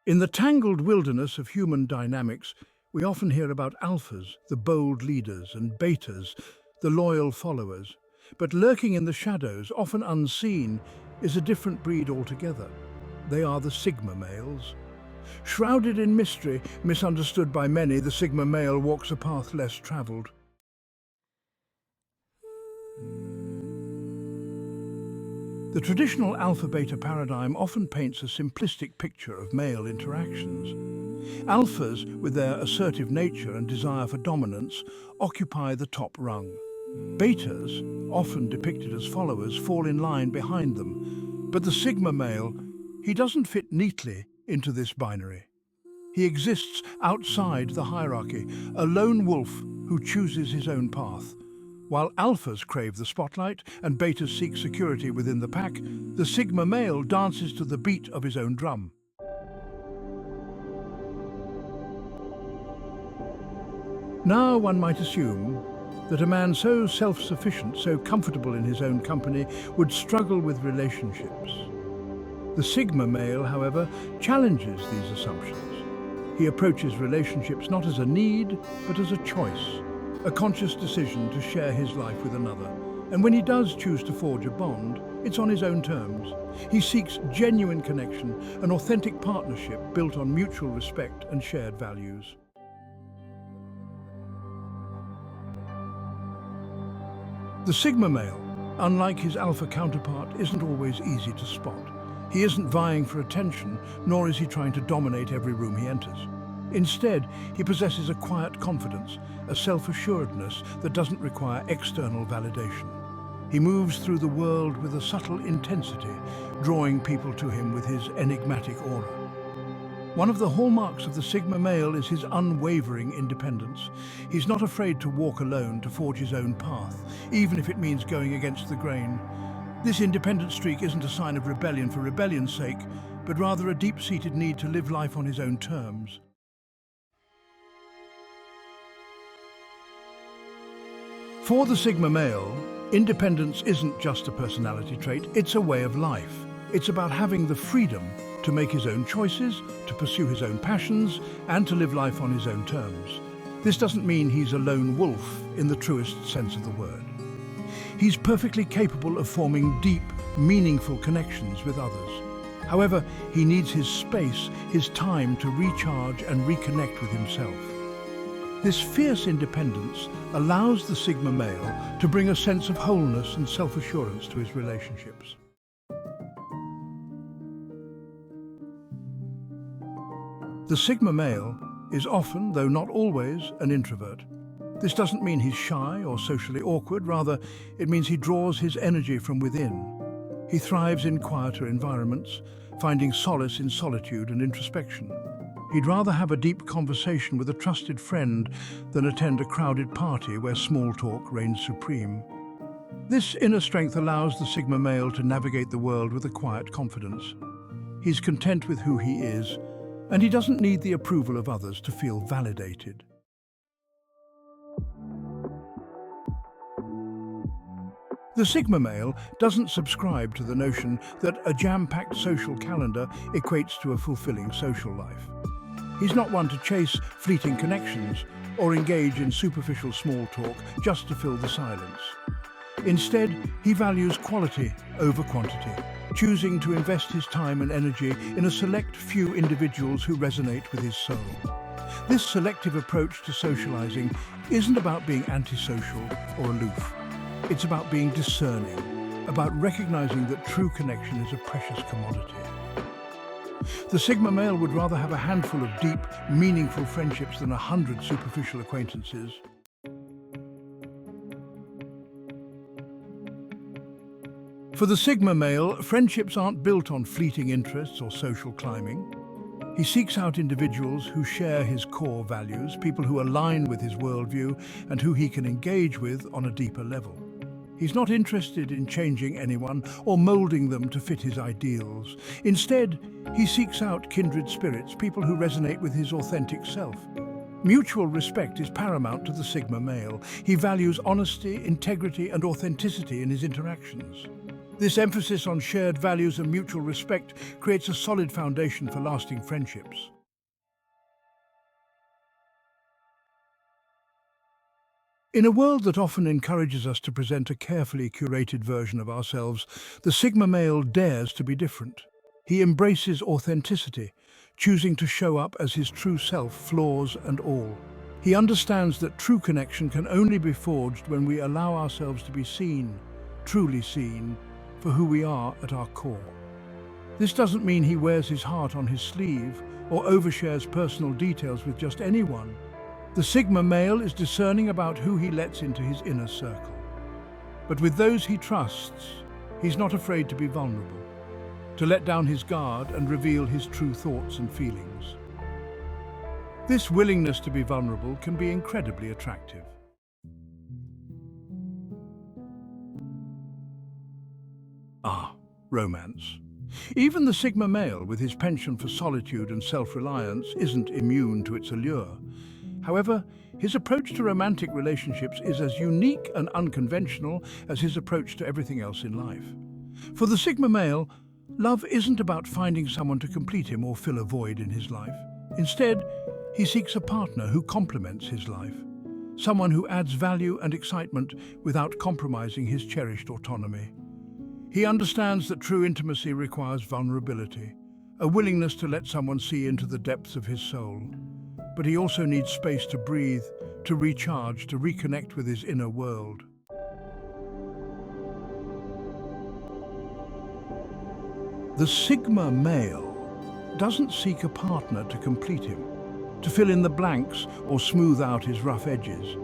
In the tangled wilderness of human dynamics, we often hear about alphas, the bold leaders, and betas, the loyal followers. But lurking in the shadows, often unseen, is a different breed altogether. They are the Sigma males. Shrouded in mystery, misunderstood by many, the Sigma male walks a path less traveled. The traditional alpha-beta paradigm often paints a simplistic picture of male interactions. Alphas, with their assertive nature and desire for dominance, occupy the top rung. Betas, often depicted as followers, fall in line behind them. But the Sigma male, he doesn't fit neatly into this binary. He exists outside the hierarchy, a lone wolf who chooses his own path. While alphas crave the spotlight and betas seek security within the pack, the Sigma male dances to the beat of his own drum. Now one might assume that a man so self-sufficient, so comfortable in his own company, would struggle with relationships. The Sigma male, however, challenges these assumptions. He approaches relationships not as a need, but as a choice. A conscious decision to share his life with another. And when he does choose to forge a bond, it's on his own terms. He seeks genuine connection, an authentic partnership built on mutual respect and shared values. The Sigma male, unlike his alpha counterpart, isn't always easy to spot. He isn't vying for attention, nor is he trying to dominate every room he enters. Instead, he possesses a quiet confidence, a self-assuredness that doesn't require external validation. He moves through the world with a subtle intensity, drawing people to him with his enigmatic aura. One of the hallmarks of the Sigma male is his unwavering independence. He's not afraid to walk alone, to forge his own path, even if it means going against the grain. This independent streak isn't a sign of rebellion for rebellion's sake, but rather a deep-seated need to live life on his own terms. For the Sigma male, independence isn't just a personality trait, it's a way of life. It's about having the freedom to make his own choices, to pursue his own passions, and to live life on his own terms. This doesn't mean he's a lone wolf in the truest sense of the word. He's perfectly capable of forming deep, meaningful connections with others. However, he needs his space, his time to recharge and reconnect with himself. This fierce independence allows the Sigma male to bring a sense of wholeness and self-assurance to his relationships. The Sigma male is often, though not always, an introvert. This doesn't mean he's shy or socially awkward, rather, it means he draws his energy from within. He thrives in quieter environments, finding solace in solitude and introspection. He'd rather have a deep conversation with a trusted friend than attend a crowded party where small talk reigns supreme. This inner strength allows the Sigma male to navigate the world with a quiet confidence. He's content with who he is, and he doesn't need the approval of others to feel validated. The Sigma male doesn't subscribe to the notion that a jam-packed social calendar equates to a fulfilling social life. He's not one to chase fleeting connections or engage in superficial small talk just to fill the silence. Instead, he values quality over quantity, choosing to invest his time and energy in a select few individuals who resonate with his soul. This selective approach to socializing isn't about being antisocial or aloof. It's about being discerning, about recognizing that true connection is a precious commodity. The Sigma male would rather have a handful of deep, meaningful friendships than 100 superficial acquaintances. For the Sigma male, friendships aren't built on fleeting interests or social climbing. He seeks out individuals who share his core values, people who align with his worldview and who he can engage with on a deeper level. He's not interested in changing anyone or molding them to fit his ideals. Instead, he seeks out kindred spirits, people who resonate with his authentic self. Mutual respect is paramount to the Sigma male. He values honesty, integrity, and authenticity in his interactions. This emphasis on shared values and mutual respect creates a solid foundation for lasting friendships. In a world that often encourages us to present a carefully curated version of ourselves, the Sigma male dares to be different. He embraces authenticity, choosing to show up as his true self, flaws and all. He understands that true connection can only be forged when we allow ourselves to be seen, truly seen, for who we are at our core. This doesn't mean he wears his heart on his sleeve or overshares personal details with just anyone. The Sigma male is discerning about who he lets into his inner circle. But with those he trusts, he's not afraid to be vulnerable, to let down his guard and reveal his true thoughts and feelings. This willingness to be vulnerable can be incredibly attractive. Romance. Even the Sigma male, with his penchant for solitude and self-reliance, isn't immune to its allure. However, his approach to romantic relationships is as unique and unconventional as his approach to everything else in life. For the Sigma male, love isn't about finding someone to complete him or fill a void in his life. Instead, he seeks a partner who complements his life, someone who adds value and excitement without compromising his cherished autonomy. He understands that true intimacy requires vulnerability, a willingness to let someone see into the depths of his soul. But he also needs space to breathe, to recharge, to reconnect with his inner world. The Sigma male doesn't seek a partner to complete him, to fill in the blanks or smooth out his rough edges.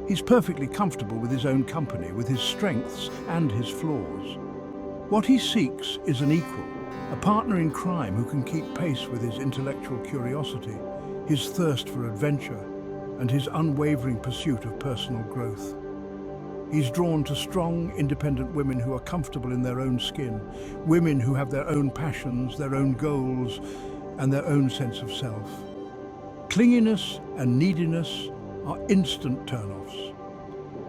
He's perfectly comfortable with his own company, with his strengths and his flaws. What he seeks is an equal, a partner in crime who can keep pace with his intellectual curiosity, his thirst for adventure, and his unwavering pursuit of personal growth. He's drawn to strong, independent women who are comfortable in their own skin, women who have their own passions, their own goals, and their own sense of self. Clinginess and neediness are instant turn-offs.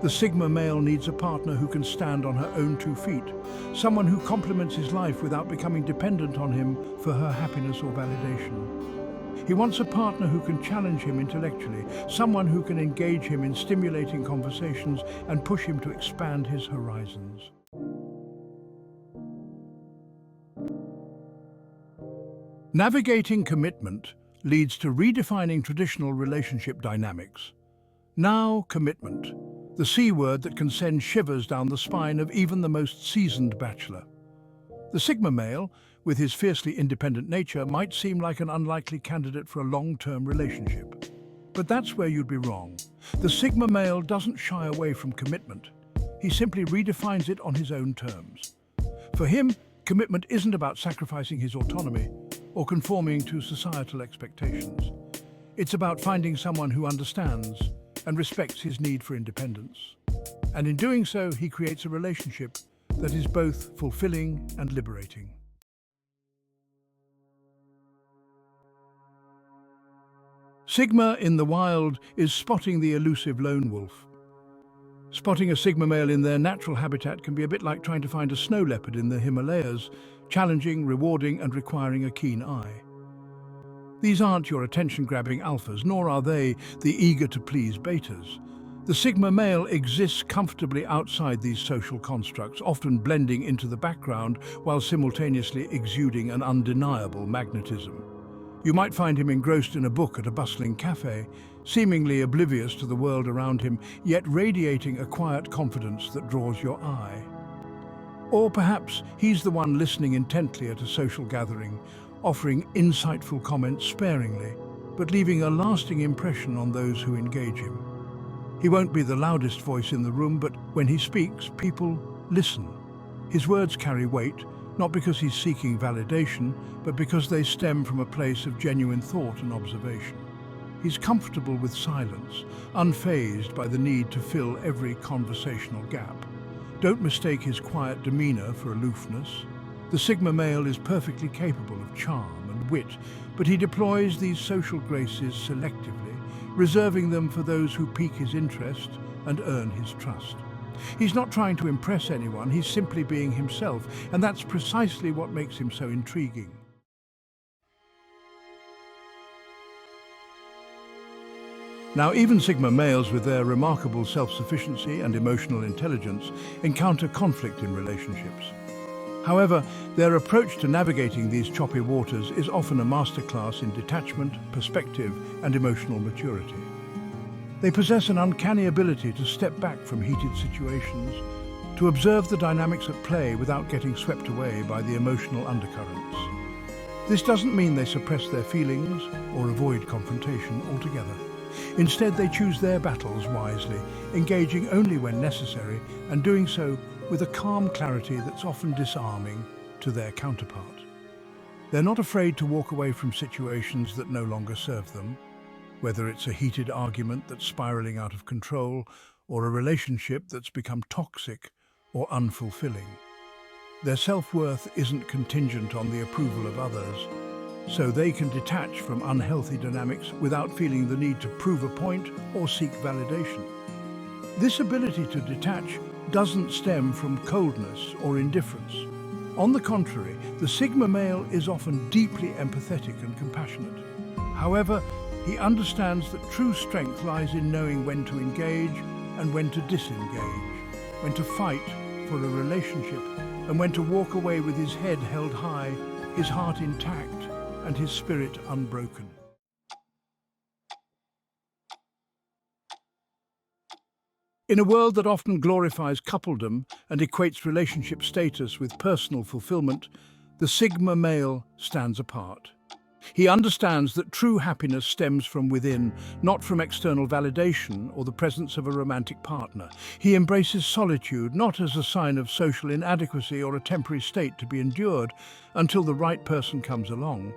The Sigma male needs a partner who can stand on her own 2 feet, someone who complements his life without becoming dependent on him for her happiness or validation. He wants a partner who can challenge him intellectually, someone who can engage him in stimulating conversations and push him to expand his horizons. Navigating commitment leads to redefining traditional relationship dynamics. Now, commitment, the C word that can send shivers down the spine of even the most seasoned bachelor. The Sigma male, with his fiercely independent nature, might seem like an unlikely candidate for a long-term relationship. But that's where you'd be wrong. The Sigma male doesn't shy away from commitment. He simply redefines it on his own terms. For him, commitment isn't about sacrificing his autonomy or conforming to societal expectations. It's about finding someone who understands and respects his need for independence. And in doing so, he creates a relationship that is both fulfilling and liberating. Sigma in the wild is spotting the elusive lone wolf. Spotting a Sigma male in their natural habitat can be a bit like trying to find a snow leopard in the Himalayas, challenging, rewarding, and requiring a keen eye. These aren't your attention-grabbing alphas, nor are they the eager-to-please betas. The Sigma male exists comfortably outside these social constructs, often blending into the background while simultaneously exuding an undeniable magnetism. You might find him engrossed in a book at a bustling cafe, seemingly oblivious to the world around him, yet radiating a quiet confidence that draws your eye. Or perhaps he's the one listening intently at a social gathering, offering insightful comments sparingly, but leaving a lasting impression on those who engage him. He won't be the loudest voice in the room, but when he speaks, people listen. His words carry weight, not because he's seeking validation, but because they stem from a place of genuine thought and observation. He's comfortable with silence, unfazed by the need to fill every conversational gap. Don't mistake his quiet demeanor for aloofness. The Sigma male is perfectly capable of charm and wit, but he deploys these social graces selectively, reserving them for those who pique his interest and earn his trust. He's not trying to impress anyone, he's simply being himself, and that's precisely what makes him so intriguing. Now, even Sigma males with their remarkable self-sufficiency and emotional intelligence encounter conflict in relationships. However, their approach to navigating these choppy waters is often a masterclass in detachment, perspective, and emotional maturity. They possess an uncanny ability to step back from heated situations, to observe the dynamics at play without getting swept away by the emotional undercurrents. This doesn't mean they suppress their feelings or avoid confrontation altogether. Instead, they choose their battles wisely, engaging only when necessary and doing so with a calm clarity that's often disarming to their counterpart. They're not afraid to walk away from situations that no longer serve them, whether it's a heated argument that's spiraling out of control or a relationship that's become toxic or unfulfilling. Their self-worth isn't contingent on the approval of others, so they can detach from unhealthy dynamics without feeling the need to prove a point or seek validation. This ability to detach doesn't stem from coldness or indifference. On the contrary, the Sigma male is often deeply empathetic and compassionate. However, he understands that true strength lies in knowing when to engage and when to disengage, when to fight for a relationship and when to walk away with his head held high, his heart intact, and his spirit unbroken. In a world that often glorifies coupledom and equates relationship status with personal fulfillment, the Sigma male stands apart. He understands that true happiness stems from within, not from external validation or the presence of a romantic partner. He embraces solitude not as a sign of social inadequacy or a temporary state to be endured until the right person comes along,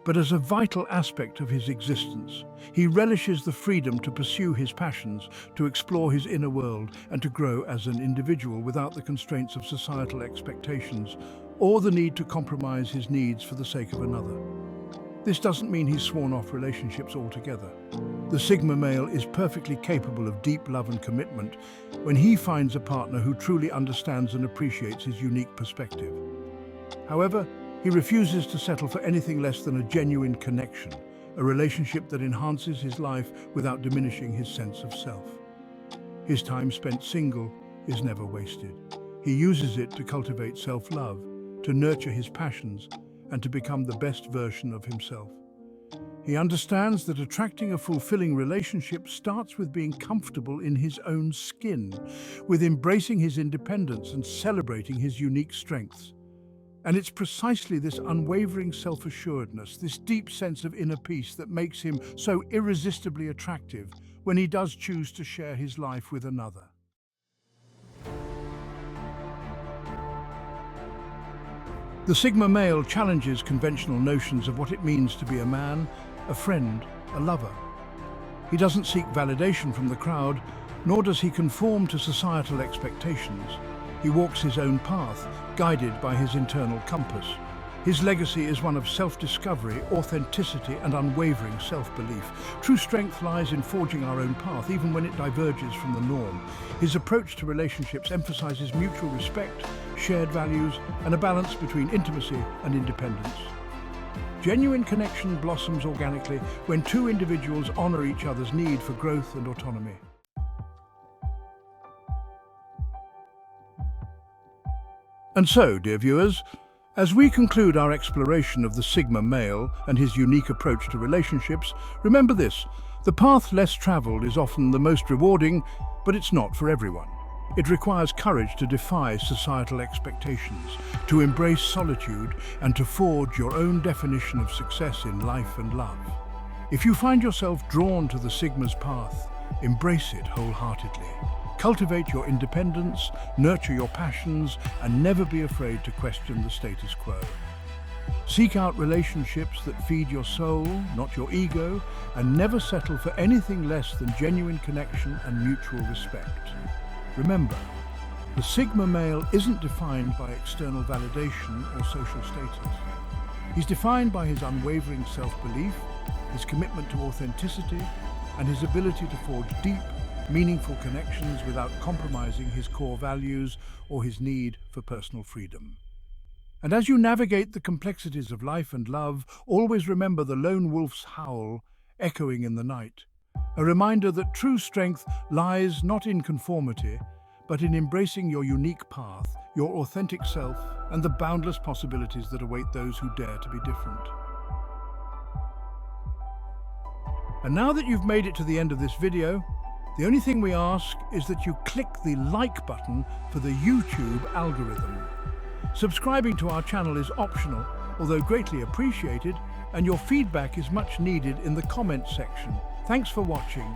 but as a vital aspect of his existence. He relishes the freedom to pursue his passions, to explore his inner world, and to grow as an individual without the constraints of societal expectations or the need to compromise his needs for the sake of another. This doesn't mean he's sworn off relationships altogether. The Sigma male is perfectly capable of deep love and commitment when he finds a partner who truly understands and appreciates his unique perspective. However, he refuses to settle for anything less than a genuine connection, a relationship that enhances his life without diminishing his sense of self. His time spent single is never wasted. He uses it to cultivate self-love, to nurture his passions, and to become the best version of himself. He understands that attracting a fulfilling relationship starts with being comfortable in his own skin, with embracing his independence and celebrating his unique strengths. And it's precisely this unwavering self-assuredness, this deep sense of inner peace that makes him so irresistibly attractive when he does choose to share his life with another. The Sigma male challenges conventional notions of what it means to be a man, a friend, a lover. He doesn't seek validation from the crowd, nor does he conform to societal expectations. He walks his own path, guided by his internal compass. His legacy is one of self-discovery, authenticity, and unwavering self-belief. True strength lies in forging our own path, even when it diverges from the norm. His approach to relationships emphasizes mutual respect, shared values, and a balance between intimacy and independence. Genuine connection blossoms organically when two individuals honor each other's need for growth and autonomy. And so, dear viewers, as we conclude our exploration of the Sigma male and his unique approach to relationships, remember this: the path less traveled is often the most rewarding, but it's not for everyone. It requires courage to defy societal expectations, to embrace solitude, and to forge your own definition of success in life and love. If you find yourself drawn to the Sigma's path, embrace it wholeheartedly. Cultivate your independence, nurture your passions, and never be afraid to question the status quo. Seek out relationships that feed your soul, not your ego, and never settle for anything less than genuine connection and mutual respect. Remember, the Sigma male isn't defined by external validation or social status. He's defined by his unwavering self-belief, his commitment to authenticity, and his ability to forge deep, meaningful connections without compromising his core values or his need for personal freedom. And as you navigate the complexities of life and love, always remember the lone wolf's howl echoing in the night, a reminder that true strength lies not in conformity, but in embracing your unique path, your authentic self, and the boundless possibilities that await those who dare to be different. And now that you've made it to the end of this video, the only thing we ask is that you click the like button for the YouTube algorithm. Subscribing to our channel is optional, although greatly appreciated, and your feedback is much needed in the comments section. Thanks for watching.